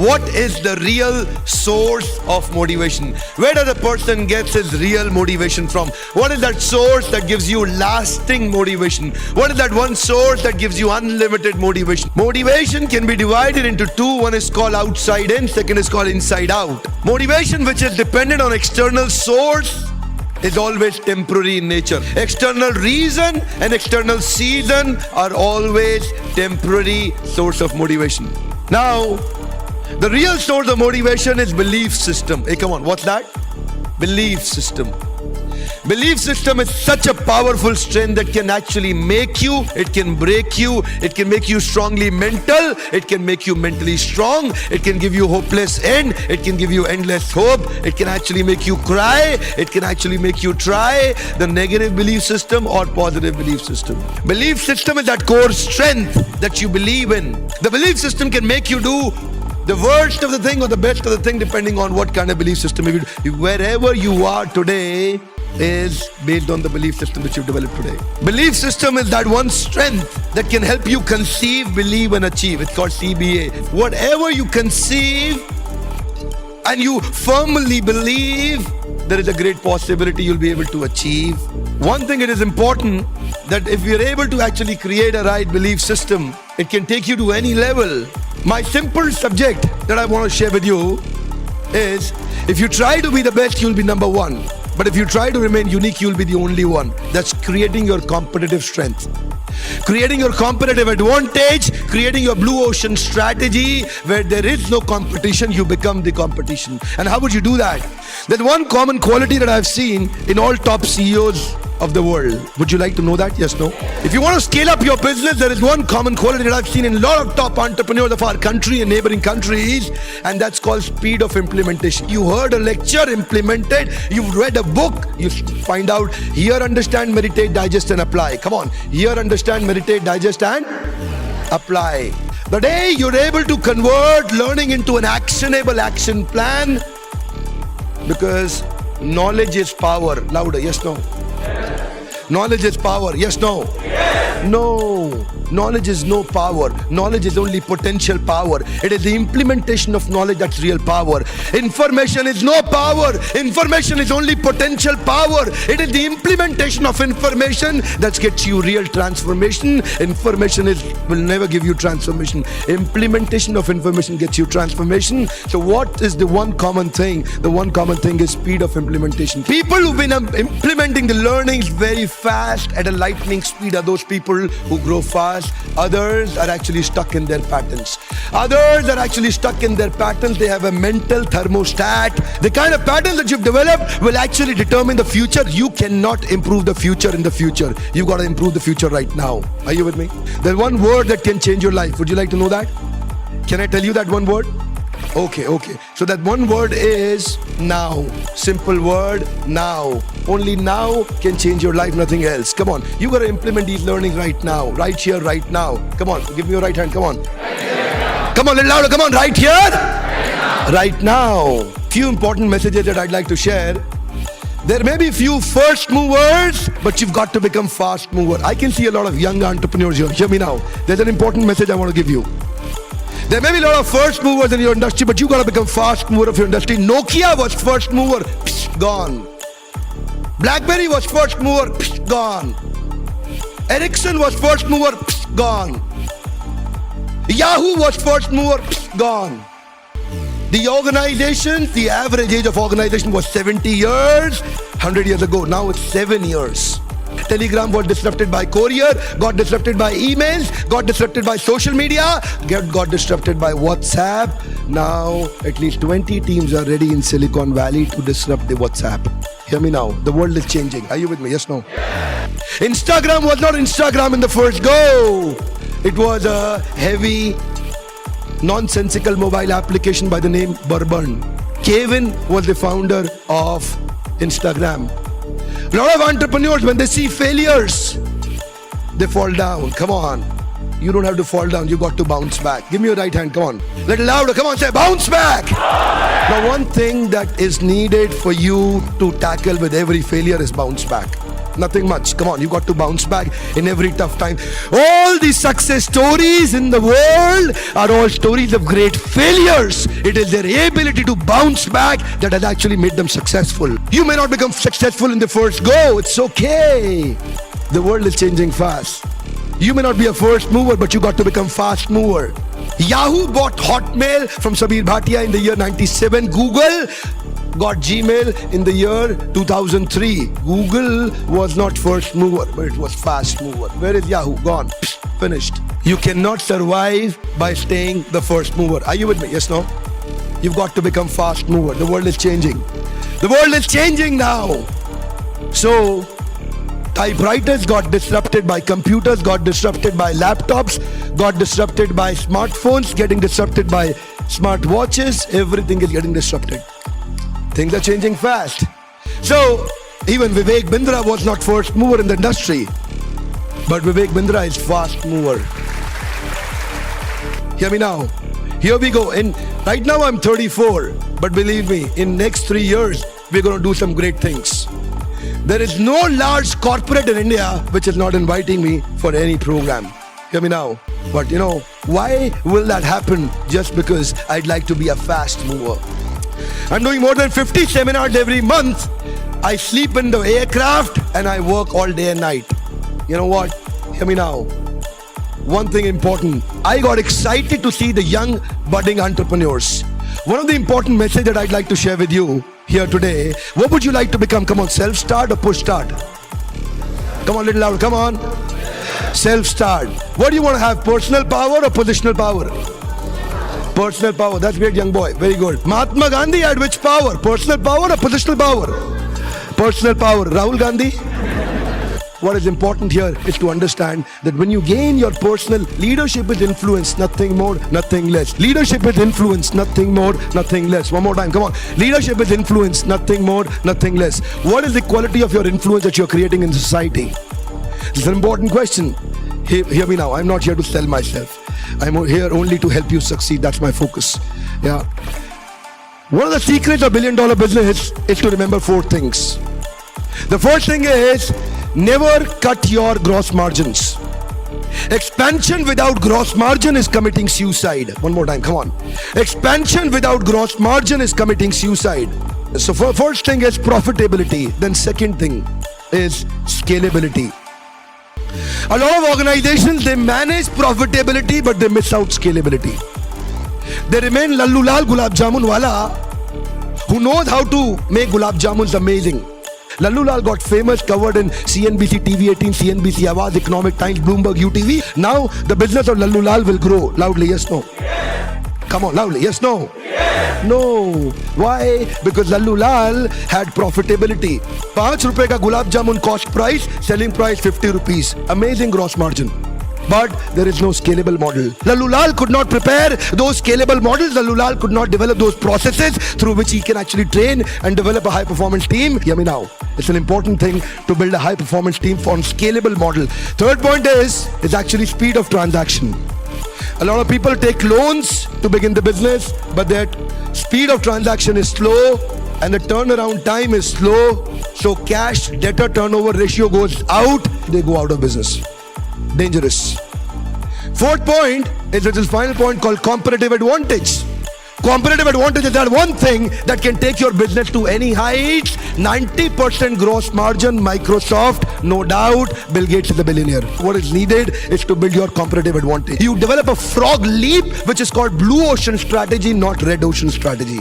what is the real source of motivation? Where does a person get his real motivation from? What is that source that gives you lasting motivation? What is that one source that gives you unlimited motivation? Motivation can be divided into two. One is called outside in, second is called inside out. Motivation which is dependent on external source is always temporary in nature. External reason and external season are always temporary source of motivation. Now, the real source of motivation is belief system. Hey, come on, what's that? Belief system. Belief system is such a powerful strength that can actually make you, it can break you, it can make you strongly mental, it can make you mentally strong, it can give you hopeless end, it can give you endless hope, it can actually make you cry, it can actually make you try the negative belief system or positive belief system. Belief system is that core strength that you believe in. The belief system can make you do the worst of the thing or the best of the thing depending on what kind of belief system you do. Wherever you are today is based on the belief system that you've developed today. Belief system is that one strength that can help you conceive, believe and achieve. It's called CBA. Whatever you conceive and you firmly believe, there is a great possibility you'll be able to achieve. One thing it is important that if you're able to actually create a right belief system, it can take you to any level. My simple subject that I want to share with you is, if you try to be the best, you'll be number one. But if you try to remain unique, you'll be the only one. That's creating your competitive strength, creating your competitive advantage, creating your blue ocean strategy where there is no competition, you become the competition. And how would you do that? There's one common quality that I've seen in all top CEOs of the world. Would you like to know that? Yes, no? If you want to scale up your business, there is one common quality that I've seen in a lot of top entrepreneurs of our country and neighboring countries, and that's called speed of implementation. You heard a lecture, implemented. You've read a book, you find out, here, understand, meditate, digest and apply. Come on, here, understand, meditate, digest and apply. The day you're able to convert learning into an actionable action plan, because knowledge is power. Louder, yes, no? Knowledge is power. Yes, no? Yes. No. Knowledge is no power. Knowledge is only potential power. It is the implementation of knowledge that's real power. Information is no power. Information is only potential power. It is the implementation of information that gets you real transformation. Information will never give you transformation. Implementation of information gets you transformation. So what is the one common thing? The one common thing is speed of implementation. People who've been implementing the learnings very fast at a lightning speed are those people who grow fast. Others are actually stuck in their patterns. Others are actually stuck in their patterns. They have a mental thermostat. The kind of patterns that you've developed will actually determine the future. You cannot improve the future in the future. You've got to improve the future right now. Are you with me? There's one word that can change your life. Would you like to know that? Can I tell you that one word? Okay. So that one word is now. Simple word, now. Only now can change your life, nothing else. Come on, you got to implement these learnings right now, right here, right now. Come on, give me your right hand, come on. Come on, a little louder, come on, right here, right now. Few important messages that I'd like to share. There may be few first movers, but you've got to become fast mover. I can see a lot of young entrepreneurs here. Hear me now. There's an important message I want to give you. There may be a lot of first movers in your industry, but you got to become fast mover of your industry. Nokia was first mover, gone. BlackBerry was first mover, gone. Ericsson was first mover, gone. Yahoo was first mover, gone. The organization, the average age of organization was 70 years 100 years ago. Now it's 7 years. Telegram was disrupted by courier, got disrupted by emails, got disrupted by social media, got disrupted by WhatsApp. Now at least 20 teams are ready in Silicon Valley to disrupt the WhatsApp. Hear me now. The world is changing. Are you with me? Yes, no? Instagram was not Instagram in the first go. It was a heavy, nonsensical mobile application by the name Bourbon. Kevin was the founder of Instagram. A lot of entrepreneurs, when they see failures, they fall down. Come on. You don't have to fall down. You got to bounce back. Give me your right hand. Come on. Little louder. Come on. Say bounce back. Now, one thing that is needed for you to tackle with every failure is bounce back. Nothing much. Come on, you got to bounce back in every tough time. All the success stories in the world are all stories of great failures. It is their ability to bounce back that has actually made them successful. You may not become successful in the first go. It's okay. The world is changing fast. You may not be a first mover, but you got to become fast mover. Yahoo bought Hotmail from Sabir Bhatia in the year 97. Google got Gmail in the year 2003. Google was not first mover, but it was fast mover. Where is Yahoo? Gone. Finished. You cannot survive by staying the first mover. Are you with me? Yes, no? You've got to become fast mover. The world is changing. The world is changing now. So, typewriters got disrupted by computers, got disrupted by laptops, got disrupted by smartphones, getting disrupted by smartwatches. Everything is getting disrupted. Things are changing fast. So, even Vivek Bindra was not first mover in the industry. But Vivek Bindra is fast mover. Hear me now. Here we go. And right now I'm 34. But believe me, in next 3 years, we're going to do some great things. There is no large corporate in India which is not inviting me for any program. Hear me now. But you know, why will that happen? Just because I'd like to be a fast mover. I'm doing more than 50 seminars every month. I sleep in the aircraft and I work all day and night. You know what? Hear me now. One thing important. I got excited to see the young budding entrepreneurs. One of the important message that I'd like to share with you here today. What would you like to become? Come on, self-start or push-start? Come on, little louder. Come on. Self-start. What do you want to have? Personal power or positional power? Personal power. That's great, young boy. Very good. Mahatma Gandhi had which power? Personal power or positional power? Personal power. Rahul Gandhi? What is important here is to understand that when you gain your personal leadership is influence, nothing more, nothing less. Leadership is influence, nothing more, nothing less. One more time, come on. Leadership is influence, nothing more, nothing less. What is the quality of your influence that you're creating in society? It's an important question. Hear me now. I'm not here to sell myself. I'm here only to help you succeed. That's my focus. Yeah. One of the secrets of billion-dollar business is to remember 4 things. The first thing is never cut your gross margins. Expansion without gross margin is committing suicide. One more time, come on. Expansion without gross margin is committing suicide. So first thing is profitability. Then second thing is scalability. A lot of organizations, they manage profitability, but they miss out scalability. They remain Lallu Lal Gulab Jamun Wala, who knows how to make Gulab Jamuns amazing. Lallu Lal got famous, covered in CNBC TV 18, CNBC Awaz, Economic Times, Bloomberg, UTV. Now the business of Lallu Lal will grow. Loudly, yes, no? Yes. Come on, loudly, yes, no? Yes. No. Why? Because Lallu Lal had profitability. 5 rupees ka Gulab Jamun cost price, selling price 50 rupees. Amazing gross margin. But there is no scalable model. Lallu Lal could not prepare those scalable models. Lallu Lal could not develop those processes through which he can actually train and develop a high performance team. Hear me now. It's an important thing to build a high performance team on scalable model. Third point is actually speed of transaction. A lot of people take loans to begin the business, but that speed of transaction is slow and the turnaround time is slow. So cash debtor turnover ratio goes out, they go out of business. Dangerous. Fourth point is this final point called competitive advantage. Competitive advantage is that one thing that can take your business to any heights. 90% gross margin, Microsoft, no doubt. Bill Gates is a billionaire. What is needed is to build your competitive advantage. You develop a frog leap, which is called blue ocean strategy, not red ocean strategy.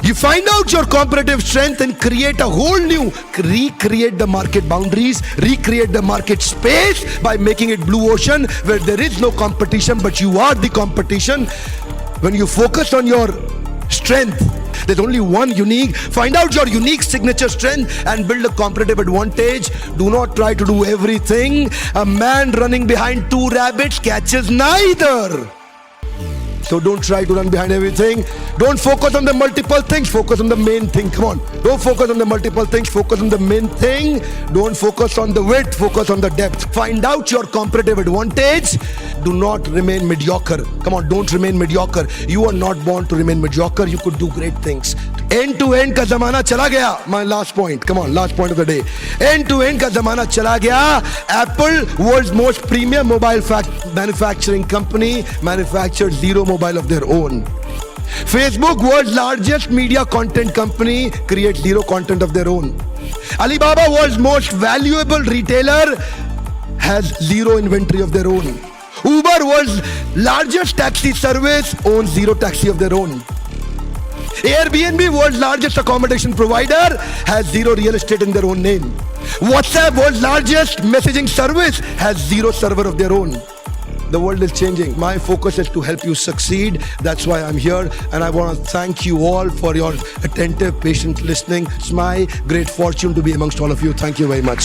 You find out your competitive strength and create a whole new, recreate the market boundaries, recreate the market space by making it blue ocean where there is no competition, but you are the competition. When you focus on your strength, there's only one unique. Find out your unique signature strength and build a competitive advantage. Do not try to do everything. A man running behind 2 rabbits catches neither. So don't try to run behind everything. Don't focus on the multiple things. Focus on the main thing. Come on. Don't focus on the multiple things. Focus on the main thing. Don't focus on the width. Focus on the depth. Find out your competitive advantage. Do not remain mediocre. Come on, don't remain mediocre. You are not born to remain mediocre. You could do great things. End to end का जमाना चला गया. My last point, come on, last point of the day. End to end का जमाना चला गया. Apple, world's most premium mobile manufacturing company, manufactured zero mobile of their own. Facebook, world's largest media content company, creates zero content of their own. Alibaba, world's most valuable retailer, has zero inventory of their own. Uber, world's largest taxi service, owns zero taxi of their own. Airbnb, world's largest accommodation provider, has zero real estate in their own name. WhatsApp, world's largest messaging service, has zero server of their own. The world is changing. My focus is to help you succeed. That's why I'm here, and I want to thank you all for your attentive, patient listening. It's my great fortune to be amongst all of you. Thank you very much.